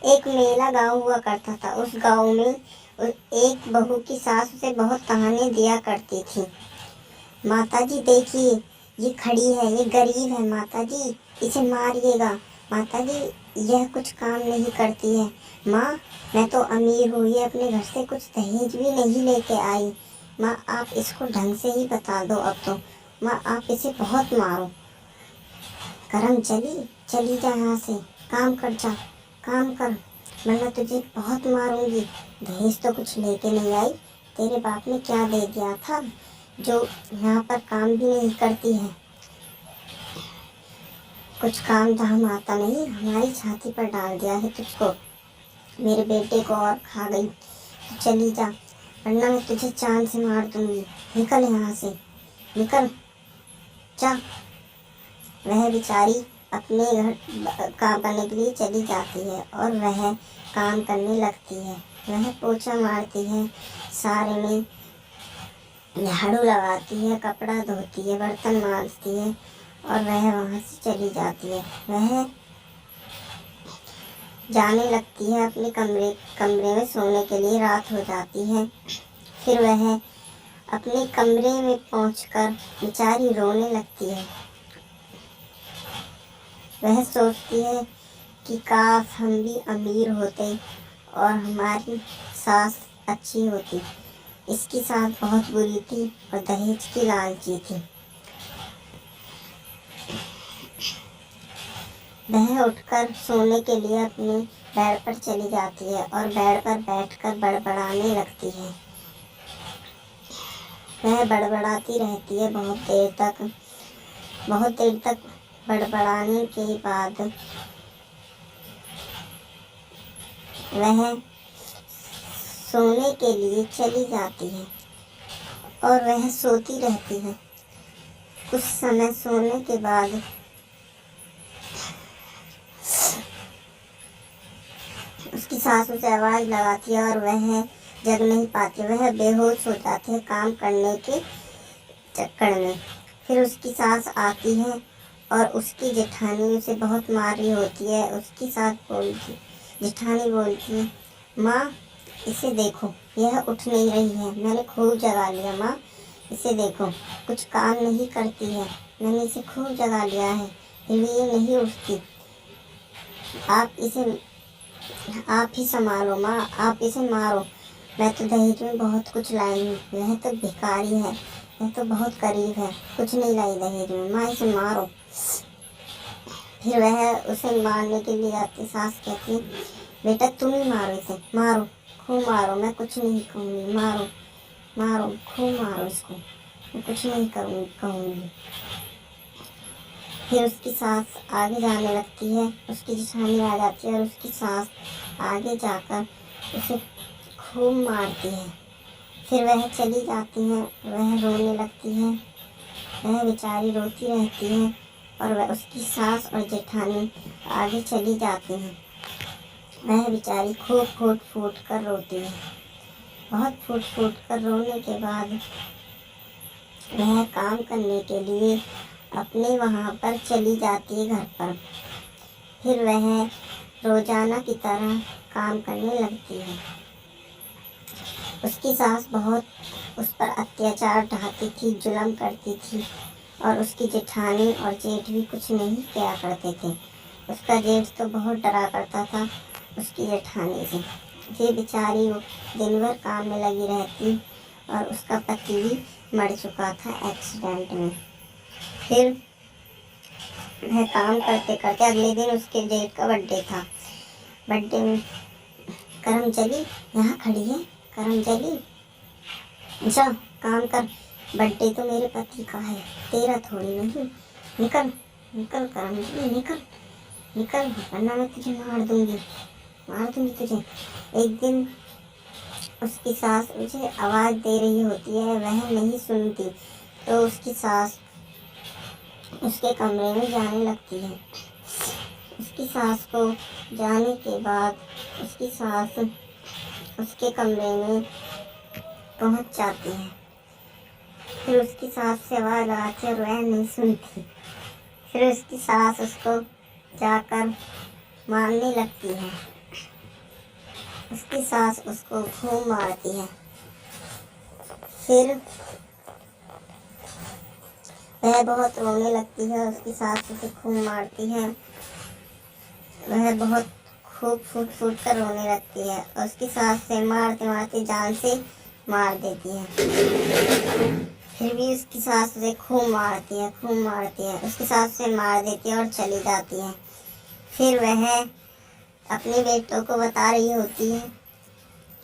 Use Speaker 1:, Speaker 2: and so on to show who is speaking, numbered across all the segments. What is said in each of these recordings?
Speaker 1: एक मेला गांव हुआ करता था। उस गांव में एक बहू की सास उसे बहुत ताने दिया करती थी। माताजी देखिए, ये खड़ी है, ये गरीब है माताजी, इसे मारिएगा। माताजी, यह कुछ काम नहीं करती है। माँ, मैं तो अमीर हूँ, ये अपने घर से कुछ दहेज भी नहीं लेके आई। माँ, आप इसको ढंग से ही बता दो अब तो। माँ, आप इसे बहुत मारो। करम चली जा यहाँ से, काम कर जा, काम कर, वरना तुझे बहुत मारूंगी। दहेज तो कुछ लेके नहीं आई, तेरे बाप ने क्या दे दिया था जो यहाँ पर काम भी नहीं करती है। कुछ काम धाम आता नहीं, हमारी छाती पर डाल दिया है तुझको। मेरे बेटे को और खा गई। चली जा, वरना मैं तुझे चांद से मार दूंगी। निकल यहाँ से, निकल जा। वह बेचारी अपने घर काम करने के लिए चली जाती है और वह काम करने लगती है। वह पोछा मारती है, सारे में झाड़ू लगाती है, कपड़ा धोती है, बर्तन मांजती है और वह वहाँ से चली जाती है। वह जाने लगती है अपने कमरे में सोने के लिए। रात हो जाती है। फिर वह अपने कमरे में पहुंचकर बेचारी रोने लगती है। वह सोचती है कि काश हम भी अमीर होते और हमारी सास अच्छी होती। इसकी सास बहुत बुरी थी और दहेज की लालची थी। वह उठकर सोने के लिए अपने बेड पर चली जाती है और बेड पर बैठकर बड़बड़ाने लगती है। वह बड़बड़ाती रहती है बहुत देर तक बड़बड़ाने के बाद वह सोने के लिए चली जाती है और वह सोती रहती है। कुछ समय सोने के बाद उसकी सास उसे आवाज़ लगाती है और वह जग नहीं पाती। वह बेहोश हो जाती है काम करने के चक्कर में। फिर उसकी सास आती है और उसकी जेठानी उसे बहुत मारी होती है। उसकी जेठानी बोलती है, माँ, इसे देखो, यह उठ नहीं रही है। मैंने खूब जगा लिया माँ, इसे देखो, कुछ काम नहीं करती है। मैंने इसे खूब जगा लिया है, फिर भी ये नहीं उठती। आप ही संभालो माँ, आप इसे मारो। मैं तो दहेज में बहुत कुछ लाई हूँ, वह तो भिखारी है, वह तो बहुत गरीब है, कुछ नहीं लाई दहेज में। माँ, इसे मारो। फिर वह उसे मारने के लिए जाती। सास कहती है, बेटा तुम ही मारो इसे, मारो, खूब मारो, मैं कुछ नहीं कहूँगी, मारो मारो, खूब मारो इसको, मैं कुछ नहीं कहूँगी। फिर उसकी सास आगे जाने लगती है। उसकी जेठानी आ जाती है और उसकी सास आगे जाकर उसे खूब मारती है। फिर वह चली जाती है। वह रोने लगती है। वह बेचारी रोती रहती है और वह उसकी सास और जेठानी आगे चली जाती हैं। वह बेचारी खूब फूट फूट कर रोती है। बहुत फूट फूट कर रोने के बाद वह काम करने के लिए अपने वहाँ पर चली जाती है घर पर। फिर वह रोजाना की तरह काम करने लगती है। उसकी सास बहुत उस पर अत्याचार ढाती थी, जुल्म करती थी और उसकी जेठानी और जेठ भी कुछ नहीं किया करते थे। उसका जेठ तो बहुत डरा करता था उसकी जेठानी से। ये बेचारी दिन भर काम में लगी रहती और उसका पति भी मर चुका था एक्सीडेंट में। फिर वह काम करते करते अगले दिन उसके जेठ का बर्थडे था। बर्थडे में करम चली यहाँ खड़ी है, करम चली, जा काम कर, बर्थडे तो मेरे पति का है, तेरा थोड़ी नहीं। निकल निकल करम चली, निकल निकल, वरना मैं तुझे मार दूंगी तुझे। एक दिन उसकी सास उसे आवाज़ दे रही होती है, वह नहीं सुनती तो उसकी सास उसके कमरे में जाने लगती है। उसकी सास को जाने के बाद उसकी सास उसके कमरे में पहुंच जाती है। फिर उसकी सास से आवाज़ लगाती है और वह नहीं सुनती। फिर उसकी सास उसको जाकर मारने लगती है। उसकी सास उसको खूब मारती है। फिर वह बहुत रोने लगती है, उसकी सास उसे खूब मारती है। वह बहुत खूब फूट फूट कर रोने लगती है और उसकी सास से मारते मारते जान से मार देती है। फिर भी उसकी सास उसे खूब मारती है, खूब मारती है। उसकी सास उसे मार देती है और चली जाती है। फिर वह अपने बेटों को बता रही होती है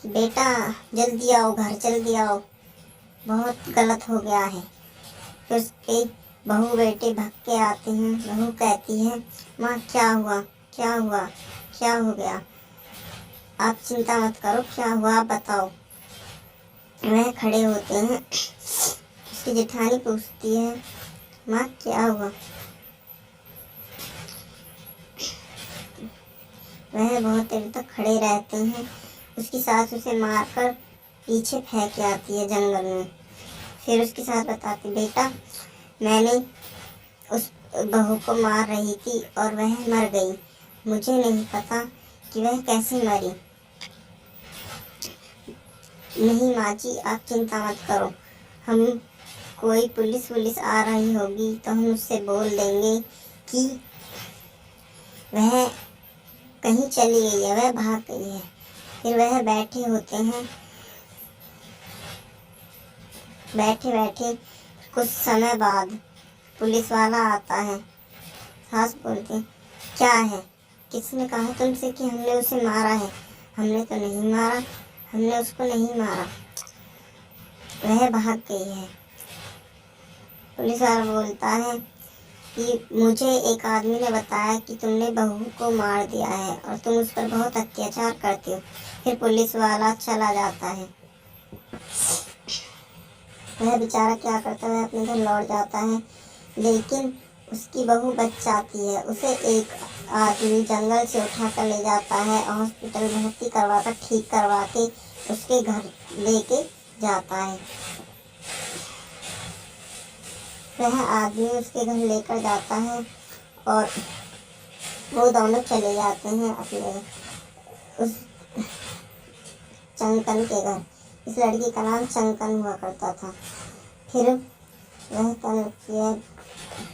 Speaker 1: कि बेटा जल्दी आओ घर, जल्दी आओ, बहुत गलत हो गया है। फिर उसके बहू बेटे भाग के आते हैं। बहू कहती है माँ क्या हुआ, क्या हुआ, क्या हो गया, आप चिंता मत करो, क्या हुआ आप बताओ। वह खड़े होते हैं। उसकी जेठानी पूछती है माँ क्या हुआ। वह बहुत देर तक खड़े रहते हैं। उसकी सास उसे मारकर पीछे फेंक के आती है जंगल में। फिर उसकी सास बताती बेटा मैंने उस बहू को मार रही थी और वह मर गई, मुझे नहीं पता कि वह कैसे मरी। नहीं माँ जी आप चिंता मत करो, हम कोई पुलिस आ रही होगी तो हम उससे बोल देंगे कि वह कहीं चली गई है, वह भाग गई है। फिर वह बैठे होते हैं। बैठे बैठे कुछ समय बाद पुलिस वाला आता है। सास बोलती क्या है, किसने कहा तुमसे कि हमने उसे मारा है। हमने तो नहीं मारा, हमने उसको नहीं मारा, वह भाग गई है। पुलिस वाला बोलता है कि मुझे एक आदमी ने बताया कि तुमने बहू को मार दिया है और तुम उस पर बहुत अत्याचार करते हो। फिर पुलिस वाला चला जाता है। वह बेचारा क्या करता है, अपने घर लौट जाता है, लेकिन उसकी बहू बच जाती है। उसे एक आदमी जंगल से उठा कर ले जाता है, हॉस्पिटल भर्ती करवा कर ठीक करवा के उसके घर लेके जाता है। वह आदमी उसके घर लेकर जाता है और वो दोनों चले जाते हैं अपने उस चंकन के घर। इस लड़की का नाम चंकन हुआ करता था। फिर वह कहने लगती है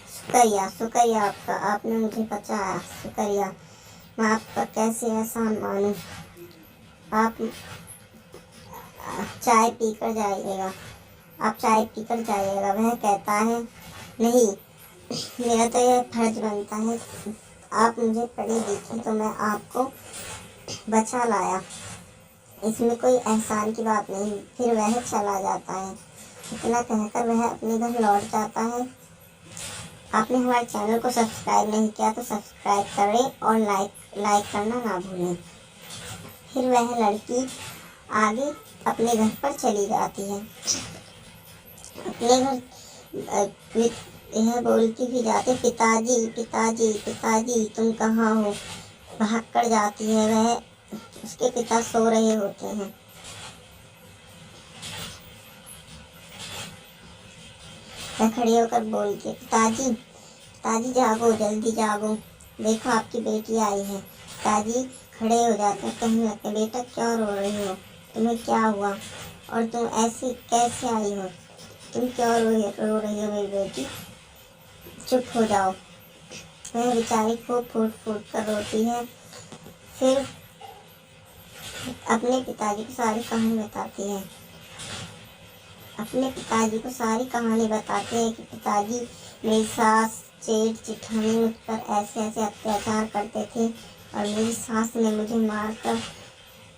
Speaker 1: शुक्रिया शुक्रिया आपका, आपने मुझे बचाया, शुक्रिया, मैं आपका कैसे एहसान मानूं। आप चाय पीकर जाइएगा, आप चाय पीकर जाइएगा। वह कहता है नहीं, मेरा तो यह फर्ज बनता है, आप मुझे पढ़ी लिखी तो मैं आपको बचा लाया, इसमें कोई एहसान की बात नहीं। फिर वह चला जाता है। इतना कहकर वह अपने घर लौट जाता है। आपने हमारे चैनल को सब्सक्राइब नहीं किया तो सब्सक्राइब करें और लाइक करना ना भूलें। फिर वह लड़की आगे अपने घर पर चली जाती है। अपने घर यह बोलती भी जाती पिताजी पिताजी पिताजी तुम कहाँ हो। भाग कर जाती है। वह उसके पिता सो रहे होते हैं। वह खड़ी होकर बोलती पिताजी पिताजी जागो, जल्दी जागो, देखो आपकी बेटी आई है। पिताजी खड़े हो जाते हैं, कहने लगते बेटा क्यों रो रही हो, तुम्हें क्या हुआ और तुम ऐसे कैसे आई हो, तुम क्यों रो रही हो मेरी बेटी, चुप हो जाओ। वह बेचारी खूब फूट फूट कर रोती है। फिर अपने पिताजी को सारी कहानी बताती है। अपने पिताजी को सारी कहानी बताते हैं कि पिताजी मेरी सास जेठ जेठानी मुझ पर ऐसे ऐसे अत्याचार करते थे और मेरी सास ने मुझे मारकर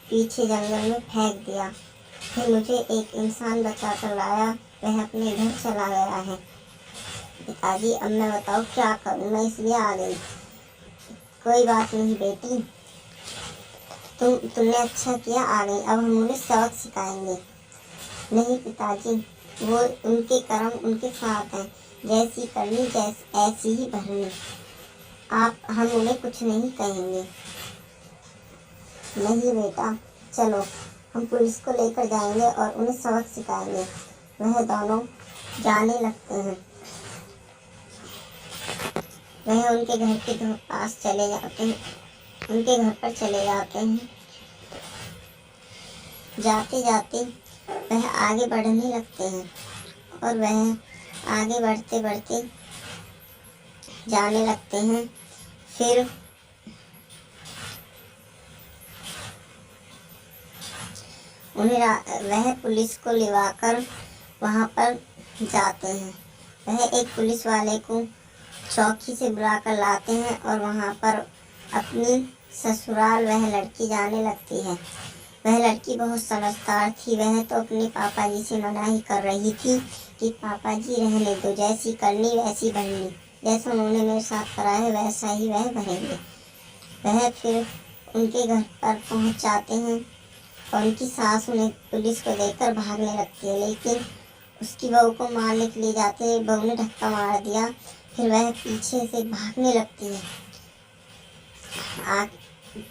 Speaker 1: पीछे जंगल में फेंक दिया। फिर मुझे एक इंसान बचा कर लाया, वह अपने घर चला गया है। पिताजी अब मैं बताओ क्या करूं, मैं इसलिए आ गई। कोई बात नहीं बेटी, तुमने अच्छा किया आ गई, अब हम उन्हें सबक सिखाएंगे। नहीं पिताजी, वो उनके कर्म उनके साथ हैं, जैसी करनी ऐसी ही भरनी, हम उन्हें कुछ नहीं कहेंगे। नहीं बेटा चलो, हम पुलिस को लेकर जाएंगे और उन्हें सबक सिखाएंगे। वह दोनों जाने लगते हैं। वह उनके घर के पास चले जाते हैं, उनके घर पर चले जाते हैं। जाते जाते वह आगे बढ़ने लगते हैं और वह आगे बढ़ते बढ़ते जाने लगते हैं। फिर वह पुलिस को लिवाकर वहाँ पर जाते हैं। वह एक पुलिस वाले को चौकी से बुलाकर लाते हैं और वहाँ पर अपनी ससुराल वह लड़की जाने लगती है। वह लड़की बहुत समझदार थी। वह तो अपने पापा जी से मनाही कर रही थी कि पापा जी रहने दो, जैसी करनी वैसी भरनी, जैसा उन्होंने मेरे साथ करा है वैसा ही वह भरेंगे। वह फिर उनके घर पर पहुँच जाते हैं और उनकी सास उन्हें पुलिस को देखकर भागने लगती है, लेकिन उसकी बहू को मारने के लिए जाते हैं। बहू ने धक्का मार दिया। फिर वह पीछे से भागने लगती है।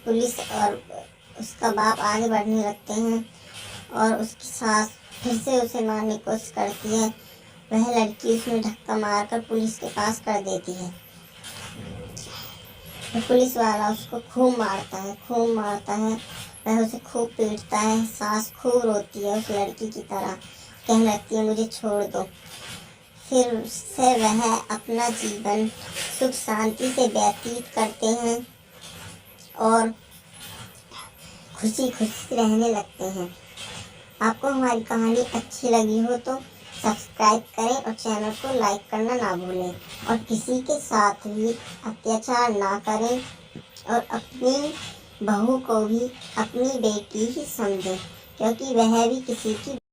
Speaker 1: पुलिस और उसका बाप आगे बढ़ने लगते हैं और उसकी सास फिर से उसे मारने की कोशिश करती है। वह लड़की उसमें धक्का मारकर पुलिस के पास कर देती है। पुलिस वाला उसको खूब मारता है। वह उसे खूब पीटता है। सास खूब रोती है उस लड़की की तरह, कहने लगती है मुझे छोड़ दो। फिर उससे वह अपना जीवन सुख शांति से व्यतीत करते हैं और खुशी खुशी रहने लगते हैं। आपको हमारी कहानी अच्छी लगी हो तो सब्सक्राइब करें और चैनल को लाइक करना ना भूलें और किसी के साथ भी अत्याचार ना करें और अपनी बहू को भी अपनी बेटी ही समझें, क्योंकि वह भी किसी की